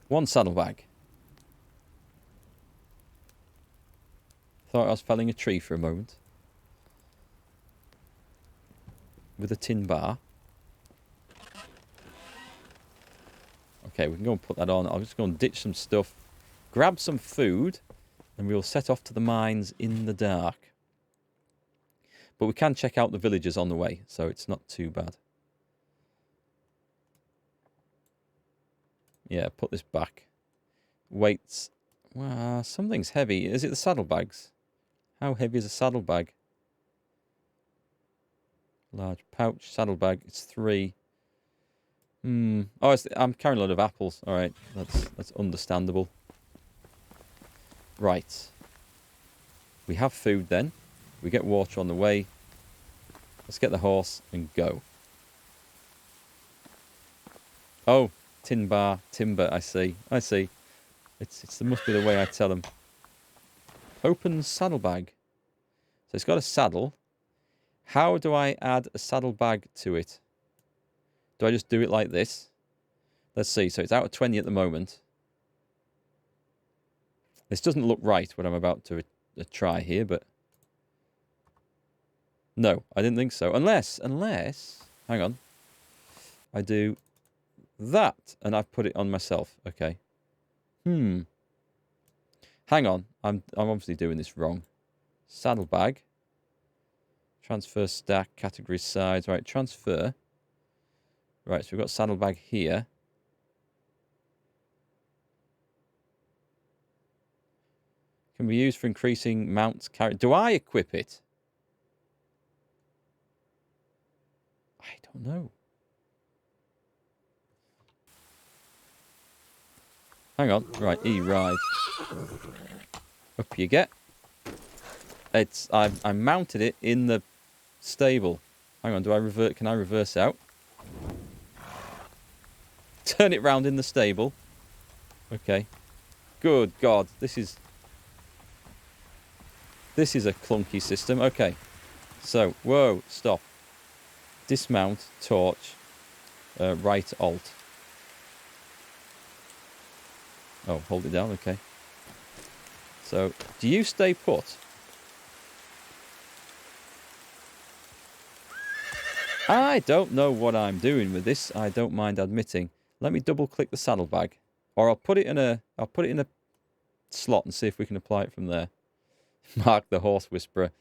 1 saddlebag. Thought I was felling a tree for a moment. With a tin bar. Okay, we can go and put that on. I'll just go and ditch some stuff. Grab some food. And we'll set off to the mines in the dark. But we can check out the villages on the way. So it's not too bad. Yeah, put this back. Weights. Well, something's heavy. Is it the saddlebags? How heavy is a saddlebag? Large pouch, saddlebag. It's 3. Oh, I'm carrying a lot of apples. All right, that's understandable. Right. We have food then. We get water on the way. Let's get the horse and go. Oh, tin bar, timber. I see. It must be the way I tell them. Open saddlebag. So it's got a saddle. How do I add a saddlebag to it? Do I just do it like this? Let's see. So it's out of 20 at the moment. This doesn't look right, what I'm about to try here, but... No, I didn't think so. Unless... Hang on. I do that, and I've put it on myself. Okay. Hang on. I'm obviously doing this wrong. Saddlebag. Transfer stack, category size. Right, transfer. Right, so we've got saddlebag here. Can be used for increasing mounts carry. Do I equip it? I don't know. Hang on. Right, E ride. Up you get. I mounted it in the stable. Hang on, can I reverse out? Turn it round in the stable. Okay. Good God, this is a clunky system. Okay. So, whoa, stop. Dismount, torch, right alt. Oh, hold it down, okay. So, do you stay put? I don't know what I'm doing with this. I don't mind admitting. Let me double click the saddlebag. Or I'll put it in a slot and see if we can apply it from there. Mark the horse whisperer.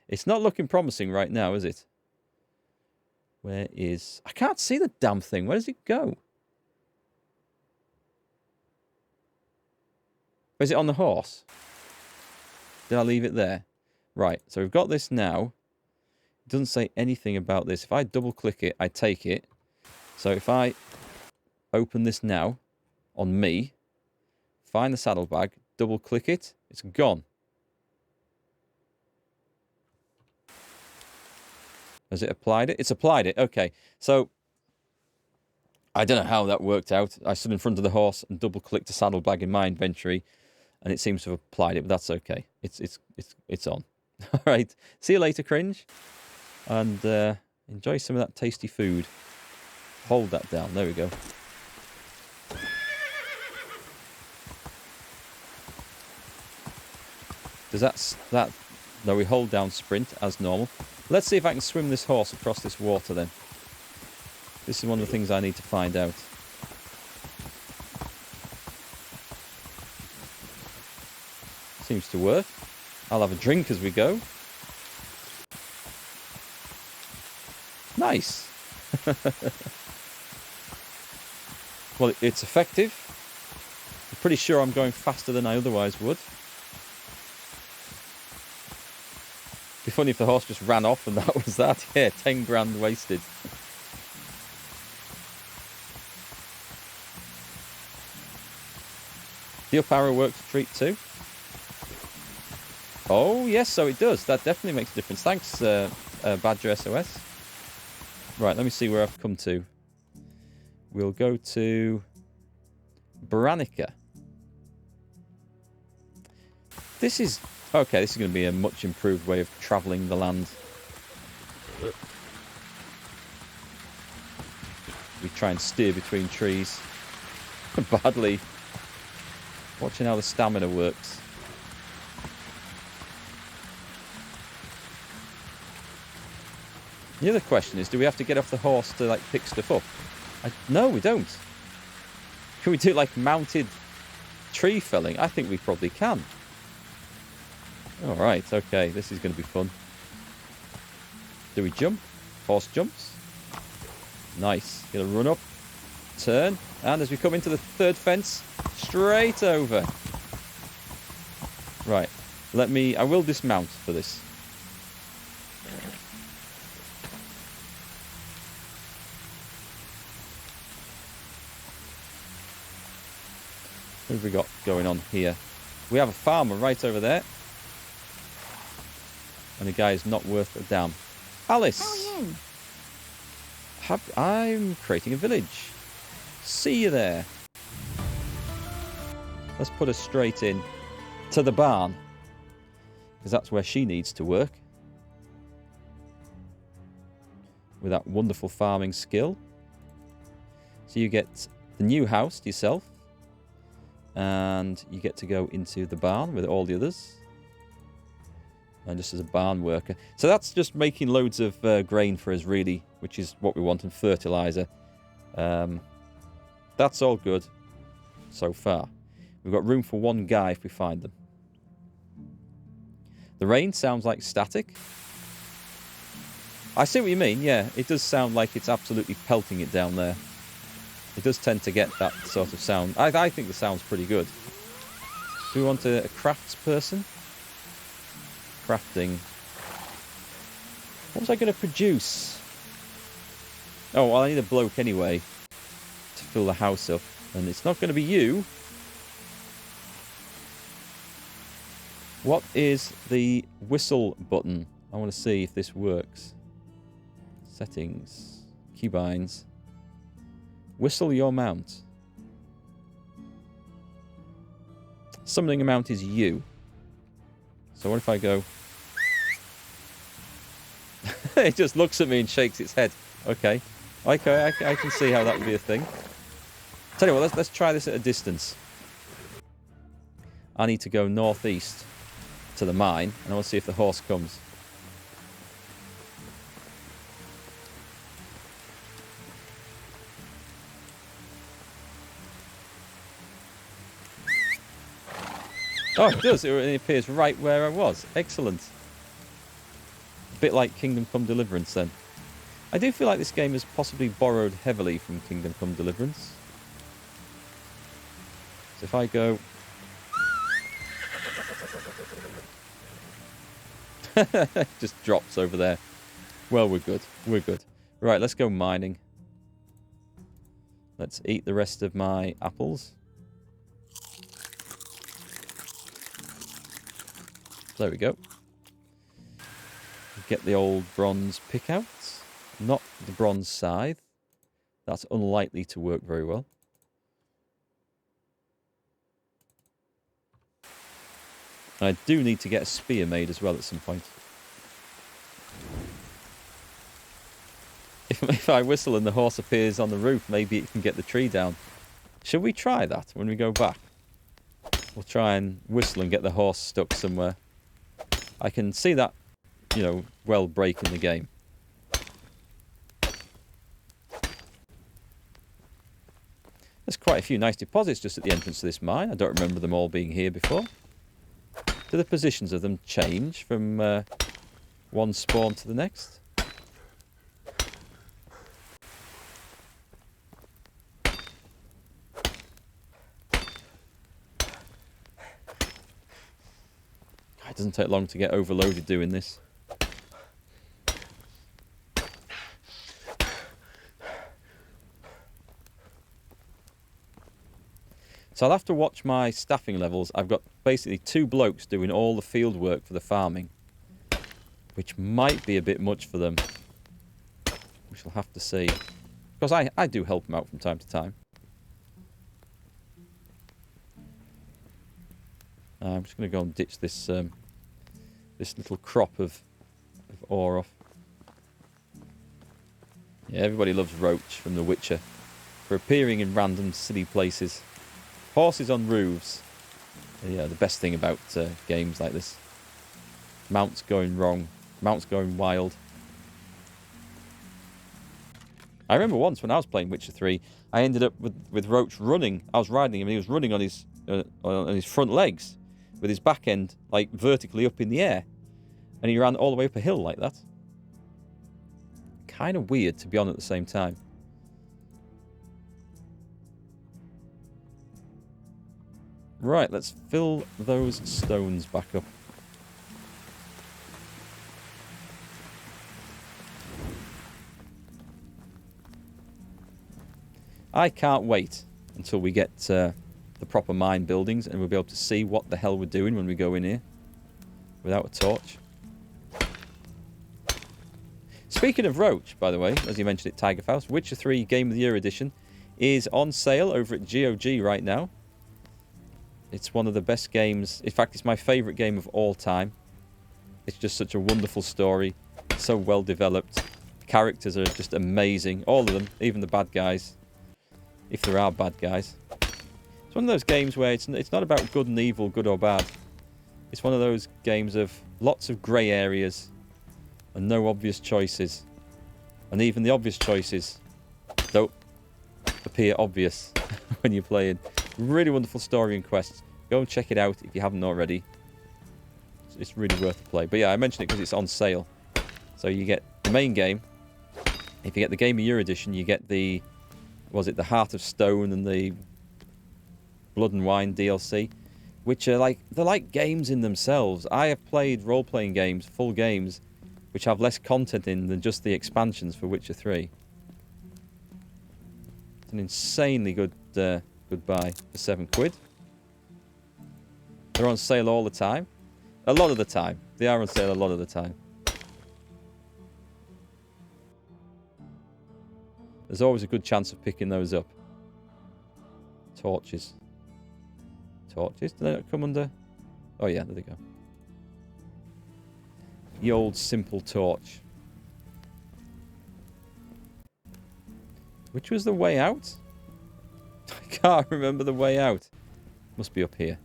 It's not looking promising right now, is it? Where is... I can't see the damn thing. Where does it go? Is it on the horse? Did I leave it there? Right, so we've got this now. It doesn't say anything about this. If I double click it, I take it. So if I open this now on me, find the saddlebag, double click it, it's gone. Has it applied it? It's applied it. Okay. So I don't know how that worked out. I stood in front of the horse and double clicked the saddlebag in my inventory, and it seems to have applied it, but that's okay. It's on. All right. See you later, Cringe. And enjoy some of that tasty food. Hold that down. There we go. Does that... No, we hold down sprint as normal. Let's see if I can swim this horse across this water then. This is one of the things I need to find out. Seems to work. I'll have a drink as we go. Nice. Well, it's effective. I'm pretty sure I'm going faster than I otherwise would. It'd be funny if the horse just ran off and that was that. Yeah, 10 grand wasted. The up arrow works a treat too. Oh, yes, so it does. That definitely makes a difference. Thanks, Badger SOS. Right, let me see where I've come to. We'll go to Branica. This is... Okay, this is going to be a much improved way of travelling the land. We try and steer between trees. Badly. Watching how the stamina works. The other question is, do we have to get off the horse to, like, pick stuff up? No, we don't. Can we do, like, mounted tree felling? I think we probably can. Alright, okay, this is going to be fun. Do we jump? Horse jumps. Nice. Gonna run up, turn, and as we come into the third fence, straight over. Right, I will dismount for this. What have we got going on here? We have a farmer right over there. And the guy is not worth a damn. Alice! How are you? I'm creating a village. See you there. Let's put her straight in to the barn. Because that's where she needs to work. With that wonderful farming skill. So you get the new house to yourself. And you get to go into the barn with all the others. And just as a barn worker. So that's just making loads of grain for us, really. Which is what we want, and fertilizer. That's all good so far. We've got room for one guy if we find them. The rain sounds like static. I see what you mean, yeah. It does sound like it's absolutely pelting it down there. It does tend to get that sort of sound. I think the sound's pretty good. Do we want a crafts person? Crafting. What was I going to produce? Oh, well, I need a bloke anyway to fill the house up. And it's not going to be you. What is the whistle button? I want to see if this works. Settings. Keybinds. Whistle your mount. Summoning amount is you. So what if I go... It just looks at me and shakes its head. Okay. Okay, I can see how that would be a thing. Tell you what, let's try this at a distance. I need to go northeast to the mine, and I want to see if the horse comes. Oh, it does. It appears right where I was. Excellent. A bit like Kingdom Come Deliverance, then. I do feel like this game has possibly borrowed heavily from Kingdom Come Deliverance. So if I go... Just drops over there. Well, we're good. We're good. Right, let's go mining. Let's eat the rest of my apples. There we go. Get the old bronze pick out. Not the bronze scythe. That's unlikely to work very well. I do need to get a spear made as well at some point. If I whistle and the horse appears on the roof, maybe it can get the tree down. Should we try that when we go back? We'll try and whistle and get the horse stuck somewhere. I can see that, you know, well breaking the game. There's quite a few nice deposits just at the entrance to this mine. I don't remember them all being here before. Do the positions of them change from one spawn to the next? It doesn't take long to get overloaded doing this. So I'll have to watch my staffing levels. I've got basically 2 blokes doing all the field work for the farming, which might be a bit much for them. We shall have to see. Because I do help them out from time to time. I'm just going to go and ditch this this little crop of ore off. Yeah, everybody loves Roach from The Witcher for appearing in random silly places. Horses on roofs. Yeah, the best thing about games like this. Mounts going wrong. Mounts going wild. I remember once when I was playing Witcher 3, I ended up with Roach running. I was riding him and he was running on his front legs with his back end like vertically up in the air. And he ran all the way up a hill like that. Kind of weird to be on at the same time. Right, let's fill those stones back up. I can't wait until we get the proper mine buildings and we'll be able to see what the hell we're doing when we go in here without a torch. Speaking of Roach, by the way, as you mentioned it, Tiger Faust, Witcher 3 Game of the Year Edition is on sale over at GOG right now. It's one of the best games. In fact, it's my favourite game of all time. It's just such a wonderful story. So well developed. The characters are just amazing. All of them, even the bad guys. If there are bad guys. It's one of those games where it's not about good and evil, good or bad. It's one of those games of lots of grey areas and no obvious choices. And even the obvious choices don't appear obvious when you're playing. Really wonderful story and quests. Go and check it out if you haven't already. It's really worth the play. But yeah, I mentioned it because it's on sale. So you get the main game. If you get the Game of Year edition, you get the... Was it the Heart of Stone and the Blood and Wine DLC? Which are like... They're like games in themselves. I have played role-playing games, full games, which have less content in than just the expansions for Witcher 3. It's an insanely good... Goodbye for £7. They're on sale all the time. A lot of the time. They are on sale a lot of the time. There's always a good chance of picking those up. Torches. Torches? Do they not come under? Oh yeah, there they go. The old simple torch. Which was the way out? I can't remember the way out. Must be up here.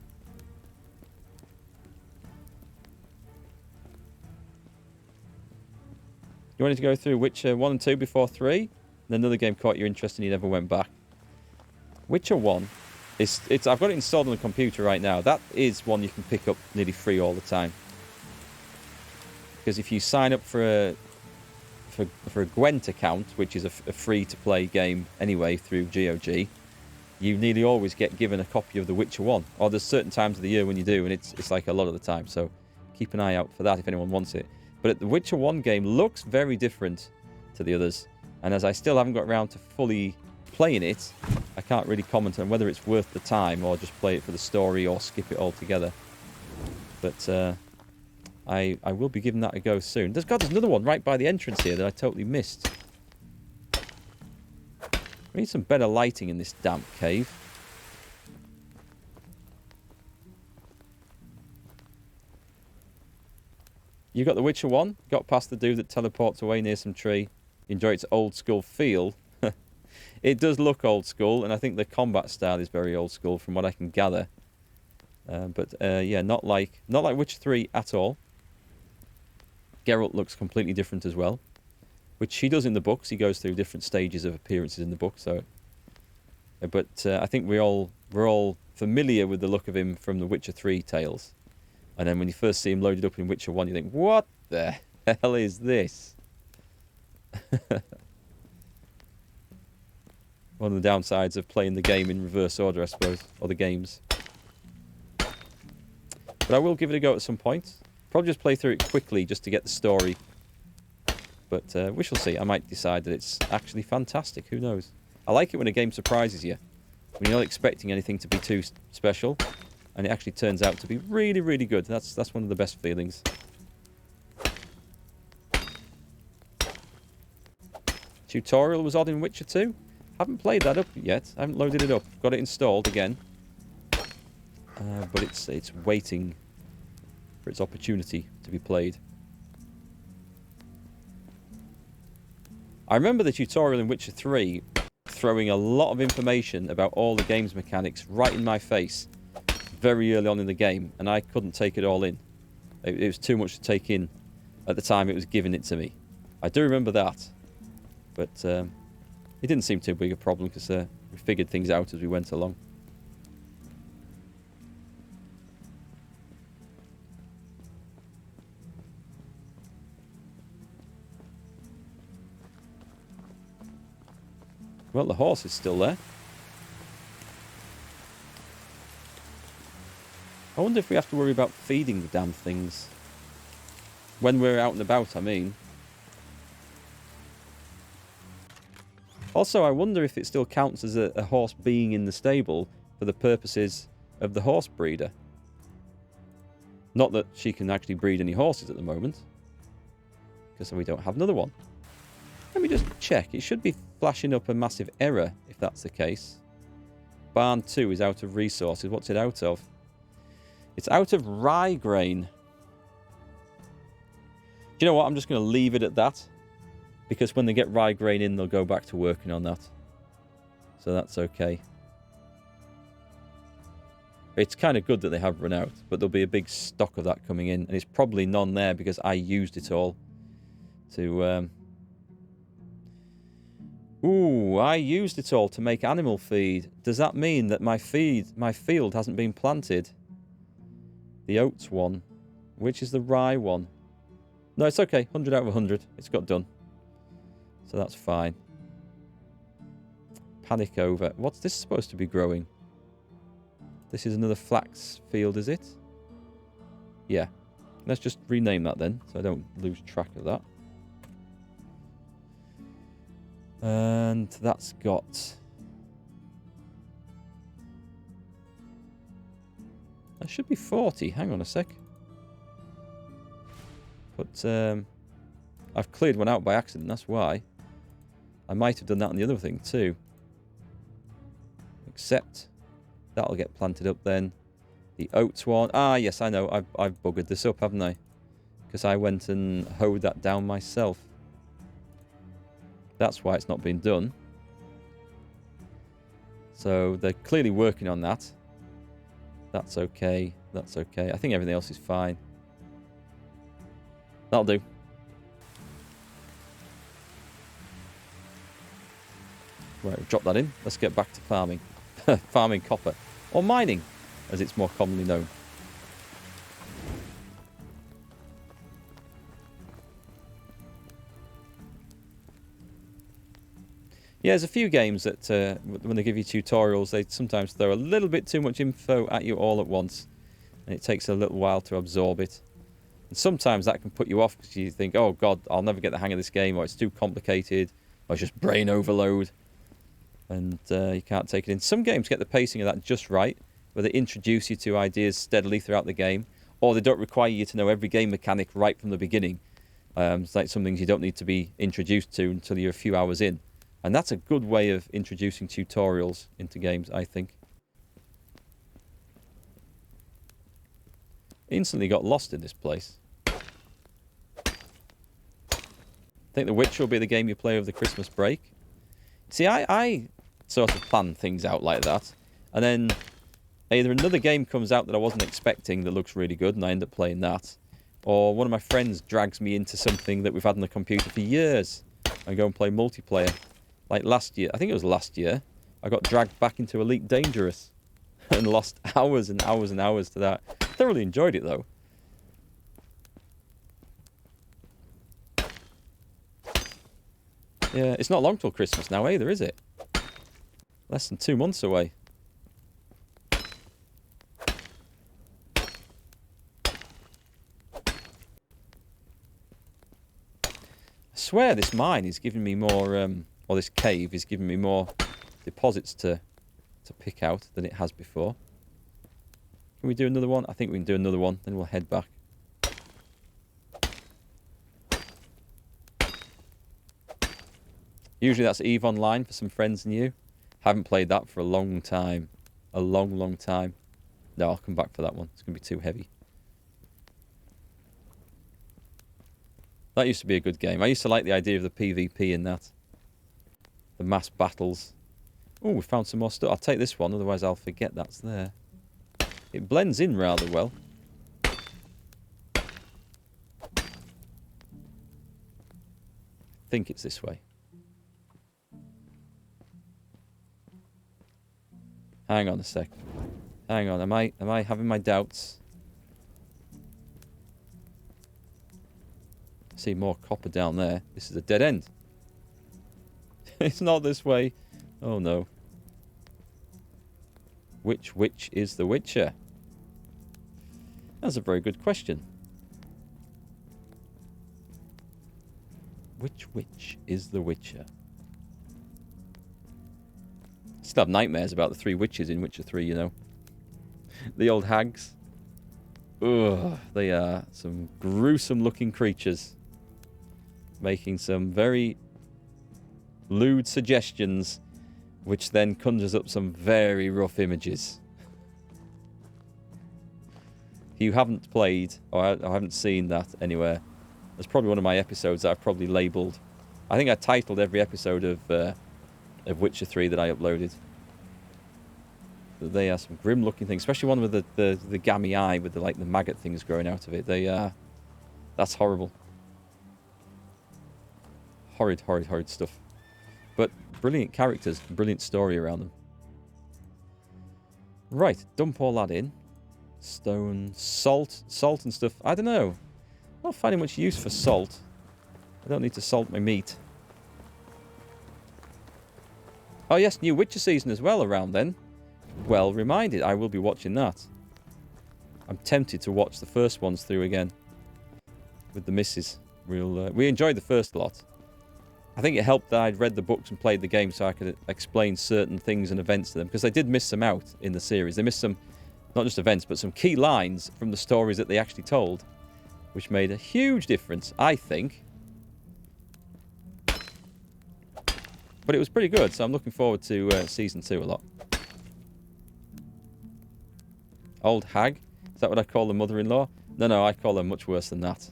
You wanted to go through Witcher 1 and 2 before 3? Then another game caught your interest and you never went back. Witcher 1, I've got it installed on the computer right now. That is one you can pick up nearly free all the time. Because if you sign up for a Gwent account, which is a free-to-play game anyway through GOG, you nearly always get given a copy of The Witcher 1. Or there's certain times of the year when you do, and it's like a lot of the time. So keep an eye out for that if anyone wants it. But The Witcher 1 game looks very different to the others. And as I still haven't got around to fully playing it, I can't really comment on whether it's worth the time or just play it for the story or skip it altogether. But I will be giving that a go soon. There's another one right by the entrance here that I totally missed. We need some better lighting in this damp cave. You got The Witcher 1, got past the dude that teleports away near some tree. You enjoy its old school feel. It does look old school, and I think the combat style is very old school from what I can gather. Yeah, not like Witcher 3 at all. Geralt looks completely different as well, which he does in the books. He goes through different stages of appearances in the book. So, but I think we're all familiar with the look of him from the Witcher 3 tales. And then when you first see him loaded up in Witcher 1, you think, what the hell is this? One of the downsides of playing the game in reverse order, I suppose, or the games. But I will give it a go at some point. Probably just play through it quickly just to get the story. But we shall see. I might decide that it's actually fantastic. Who knows? I like it when a game surprises you. When you're not expecting anything to be too special. And it actually turns out to be really, really good. That's one of the best feelings. Tutorial was odd in Witcher 2. Haven't played that up yet. I haven't loaded it up. Got it installed again. But it's waiting for its opportunity to be played. I remember the tutorial in Witcher 3 throwing a lot of information about all the game's mechanics right in my face very early on in the game, and I couldn't take it all in. It was too much to take in at the time it was giving it to me. I do remember that. But it didn't seem too big a problem because we figured things out as we went along. Well, the horse is still there. I wonder if we have to worry about feeding the damn things. When we're out and about, I mean. Also, I wonder if it still counts as a horse being in the stable for the purposes of the horse breeder. Not that she can actually breed any horses at the moment, because we don't have another one. Let me just check. It should be flashing up a massive error if that's the case. Barn 2 is out of resources. What's it out of? It's out of rye grain. Do you know what? I'm just going to leave it at that. Because when they get rye grain in, they'll go back to working on that. So that's okay. It's kind of good that they have run out, but there'll be a big stock of that coming in. And it's probably none there because I used it all to... Ooh, I used it all to make animal feed. Does that mean that my field hasn't been planted? The oats one. Which is the rye one? No, it's okay. 100 out of 100. It's got done. So that's fine. Panic over. What's this supposed to be growing? This is another flax field, is it? Yeah. Let's just rename that then, so I don't lose track of that. And that's got... That should be 40. Hang on a sec. But I've cleared one out by accident, that's why. I might have done that on the other thing too. Except that'll get planted up then. The oats one. Ah, yes, I know. I've buggered this up, haven't I? Because I went and hoed that down myself. That's why it's not been done. So they're clearly working on that. That's okay. That's okay. I think everything else is fine. That'll do. Right, drop that in. Let's get back to farming. Farming copper. Or mining, as it's more commonly known. Yeah, there's a few games that, when they give you tutorials, they sometimes throw a little bit too much info at you all at once. And it takes a little while to absorb it. And sometimes that can put you off because you think, oh god, I'll never get the hang of this game, or it's too complicated, or it's just brain overload. And you can't take it in. Some games get the pacing of that just right, where they introduce you to ideas steadily throughout the game, or they don't require you to know every game mechanic right from the beginning. It's like some things you don't need to be introduced to until you're a few hours in. And that's a good way of introducing tutorials into games, I think. Instantly got lost in this place. I think The Witcher will be the game you play over the Christmas break. See, I sort of plan things out like that. And then either another game comes out that I wasn't expecting that looks really good, and I end up playing that. Or one of my friends drags me into something that we've had on the computer for years. I go and play multiplayer. Like last year, I think it was last year, I got dragged back into Elite Dangerous. And lost hours and hours and hours to that. Thoroughly enjoyed it, though. Yeah, it's not long till Christmas now either, is it? Less than 2 months away. I swear this mine is giving me more, or this cave is giving me more deposits to pick out than it has before. Can we do another one? I think we can do another one, then we'll head back. Usually that's EVE Online for some friends and you. Haven't played that for a long time. A long, long time. No, I'll come back for that one. It's going to be too heavy. That used to be a good game. I used to like the idea of the PvP in that. The mass battles. Oh, we found some more stuff. I'll take this one, otherwise I'll forget that's there. It blends in rather well. I think it's this way. Hang on a sec. Hang on, am I having my doubts? I see more copper down there. This is a dead end. It's not this way. Oh no. Which witch is the Witcher? That's a very good question. Which witch is the Witcher? I still have nightmares about the 3 witches in Witcher 3, you know. The old hags. Ugh, they are some gruesome looking creatures. Making some very lewd suggestions, which then conjures up some very rough images. If you haven't played, or I haven't seen that anywhere, that's probably one of my episodes that I've probably labelled. I think I titled every episode of Witcher 3 that I uploaded. But they are some grim looking things, especially one with the gammy eye with the maggot things growing out of it. They are... That's horrible. Horrid, horrid, horrid stuff. But brilliant characters, brilliant story around them. Right, dump all that in. Stone, salt and stuff. I don't know. I'm not finding much use for salt. I don't need to salt my meat. Oh yes, new Witcher season as well around then. Well reminded, I will be watching that. I'm tempted to watch the first ones through again. With the missus. We enjoyed the first lot. I think it helped that I'd read the books and played the game so I could explain certain things and events to them. Because they did miss some out in the series. They missed some, not just events, but some key lines from the stories that they actually told. Which made a huge difference, I think. But it was pretty good, so I'm looking forward to Season 2 a lot. Old hag? Is that what I call the mother-in-law? No, I call her much worse than that.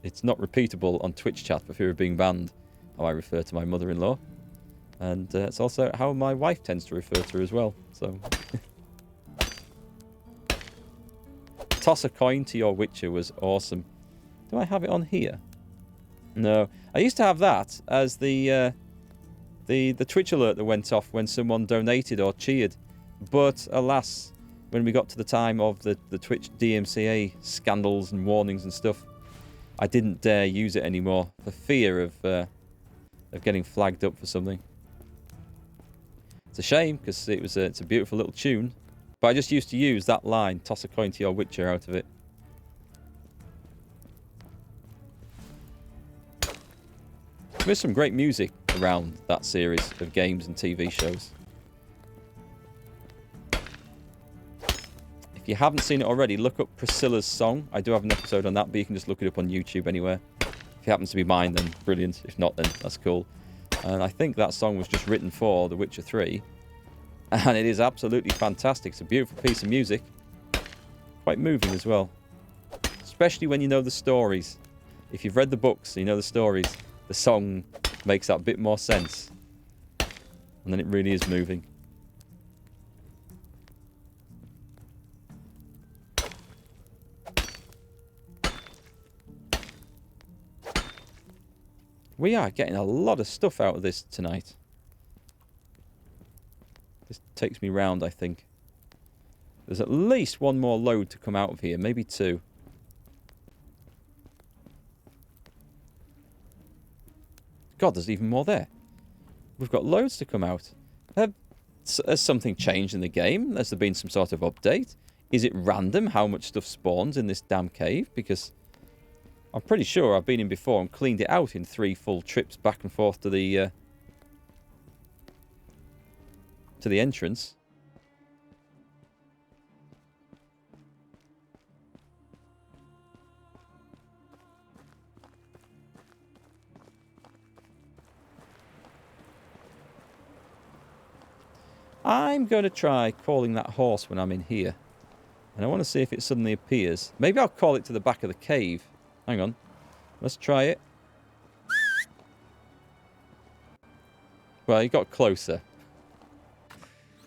It's not repeatable on Twitch chat for fear of being banned, how I refer to my mother-in-law. And it's also how my wife tends to refer to her as well. So, toss a coin to your Witcher was awesome. Do I have it on here? No. I used to have that as the Twitch alert that went off when someone donated or cheered. But alas, when we got to the time of the Twitch DMCA scandals and warnings and stuff, I didn't dare use it anymore for fear of getting flagged up for something. It's a shame because it's a beautiful little tune. But I just used to use that line, toss a coin to your Witcher, out of it. There's some great music around that series of games and TV shows. If you haven't seen it already, look up Priscilla's song. I do have an episode on that, but you can just look it up on YouTube anywhere. If it happens to be mine, then brilliant. If not, then that's cool. And I think that song was just written for The Witcher 3. And it is absolutely fantastic. It's a beautiful piece of music. Quite moving as well. Especially when you know the stories. If you've read the books, you know the stories. The song makes that bit more sense. And then it really is moving. We are getting a lot of stuff out of this tonight. This takes me round, I think. There's at least one more load to come out of here, maybe 2. God, there's even more there. We've got loads to come out. Has something changed in the game? Has there been some sort of update? Is it random how much stuff spawns in this damn cave? Because I'm pretty sure I've been in before and cleaned it out in 3 full trips back and forth to the entrance. I'm going to try calling that horse when I'm in here. And I want to see if it suddenly appears. Maybe I'll call it to the back of the cave. Hang on. Let's try it. Well, he got closer.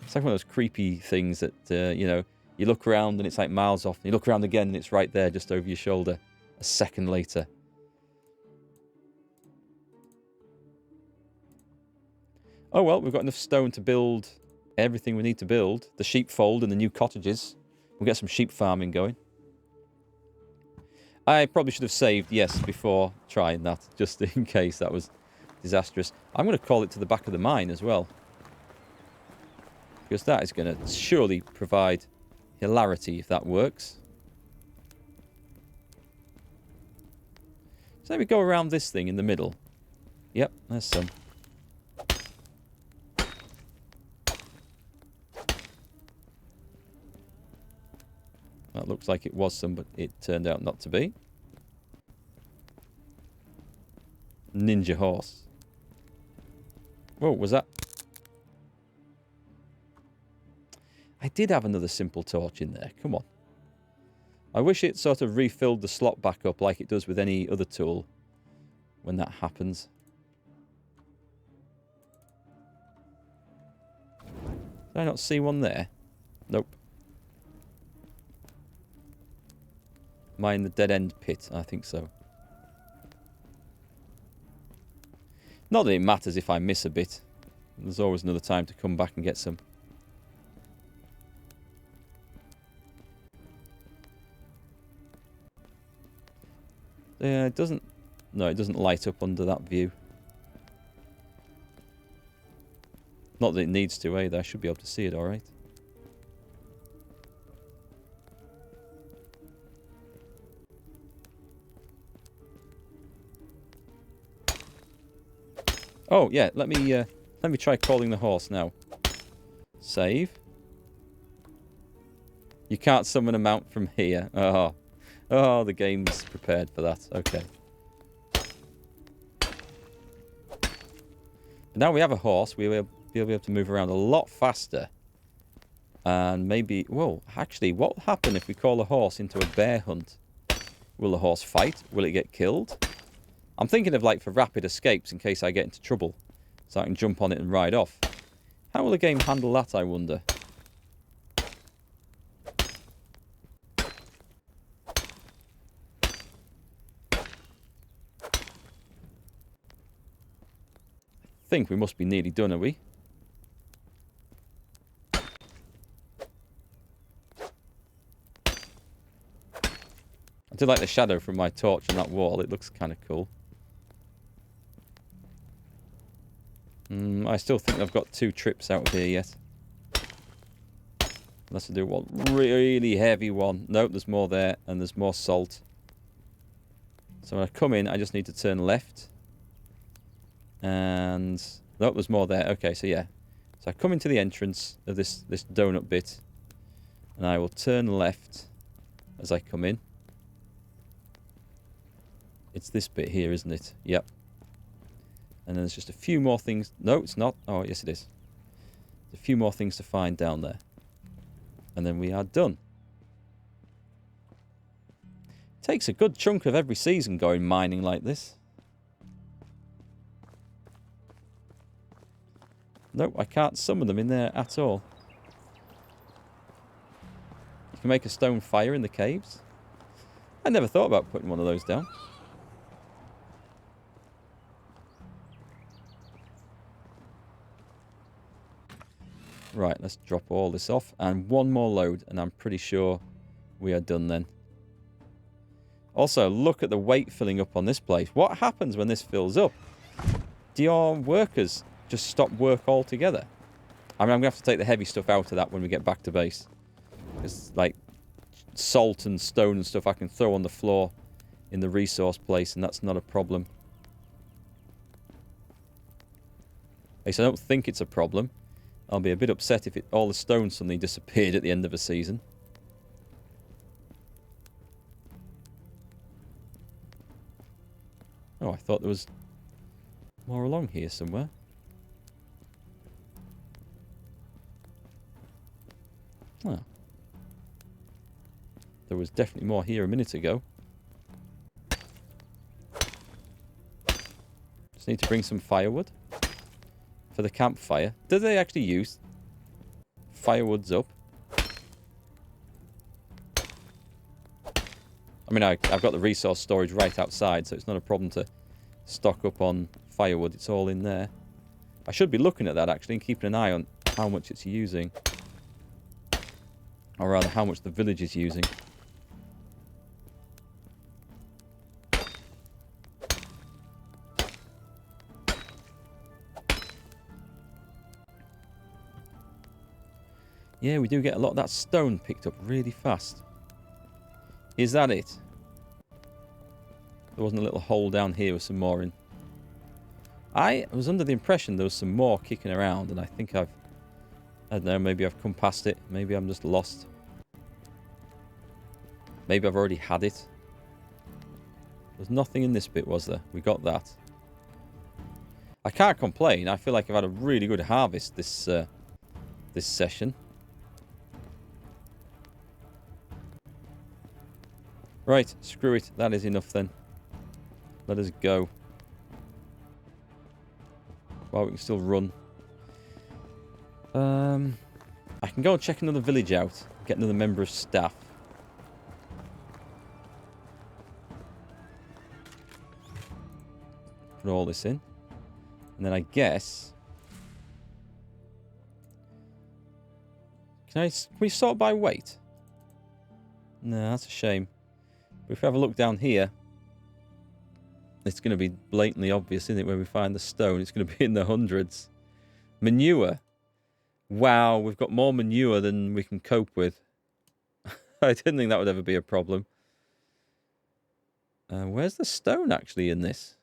It's like one of those creepy things that, you know, you look around and it's like miles off. And you look around again and it's right there just over your shoulder a second later. Oh, well, we've got enough stone to build everything we need to build. The sheepfold and the new cottages. We'll get some sheep farming going. I probably should have saved, yes, before trying that, just in case that was disastrous. I'm going to call it to the back of the mine as well. Because that is going to surely provide hilarity if that works. So let me go around this thing in the middle. Yep, there's some. That looks like it was some, but it turned out not to be. Ninja horse. Whoa, was that? I did have another simple torch in there. Come on. I wish it sort of refilled the slot back up like it does with any other tool when that happens. Did I not see one there? Nope. Am I in the dead-end pit? I think so. Not that it matters if I miss a bit. There's always another time to come back and get some. It doesn't... No, it doesn't light up under that view. Not that it needs to either. I should be able to see it alright. Oh, yeah, let me try calling the horse now. Save. You can't summon a mount from here. Oh, the game's prepared for that. Okay. Now we have a horse, we'll be able to move around a lot faster. And maybe... Whoa, actually, what will happen if we call a horse into a bear hunt? Will the horse fight? Will it get killed? I'm thinking of, like, for rapid escapes in case I get into trouble. So I can jump on it and ride off. How will the game handle that, I wonder? I think we must be nearly done, are we? I do like the shadow from my torch on that wall. It looks kind of cool. I still think I've got 2 trips out of here yet. Unless I do one really heavy one. Nope, there's more there. And there's more salt. So when I come in, I just need to turn left. And... Nope, there's more there. Okay, so yeah. So I come into the entrance of this donut bit. And I will turn left as I come in. It's this bit here, isn't it? Yep. And then there's just a few more things. No, it's not. Oh, yes, it is. There's a few more things to find down there. And then we are done. Takes a good chunk of every season going mining like this. Nope, I can't summon them in there at all. You can make a stone fire in the caves. I never thought about putting one of those down. Right, let's drop all this off. And one more load, and I'm pretty sure we are done then. Also, look at the weight filling up on this place. What happens when this fills up? Do your workers just stop work altogether? I mean, I'm going to have to take the heavy stuff out of that when we get back to base. It's like salt and stone and stuff I can throw on the floor in the resource place, and that's not a problem. At least I don't think it's a problem. I'll be a bit upset if all the stone suddenly disappeared at the end of a season. Oh, I thought there was more along here somewhere. Oh. There was definitely more here a minute ago. Just need to bring some firewood for the campfire. Do they actually use Firewood's up. I mean, I've got the resource storage right outside, so it's not a problem to stock up on firewood. It's all in there. I should be looking at that, actually, and keeping an eye on how much it's using. Or rather, how much the village is using. Yeah, we do get a lot of that stone picked up really fast. Is that it? There wasn't a little hole down here with some more in. I was under the impression there was some more kicking around, and I think I don't know, maybe I've come past it. Maybe I'm just lost. Maybe I've already had it. There's nothing in this bit, was there? We got that. I can't complain. I feel like I've had a really good harvest this this session. Right, screw it. That is enough then. Let us go. Well, we can still run. I can go and check another village out. Get another member of staff. Put all this in. And then I guess... Can we sort by weight? No, that's a shame. But if we have a look down here, it's going to be blatantly obvious, isn't it, when we find the stone? It's going to be in the hundreds. Manure. Wow, we've got more manure than we can cope with. I didn't think that would ever be a problem. Where's the stone actually in this?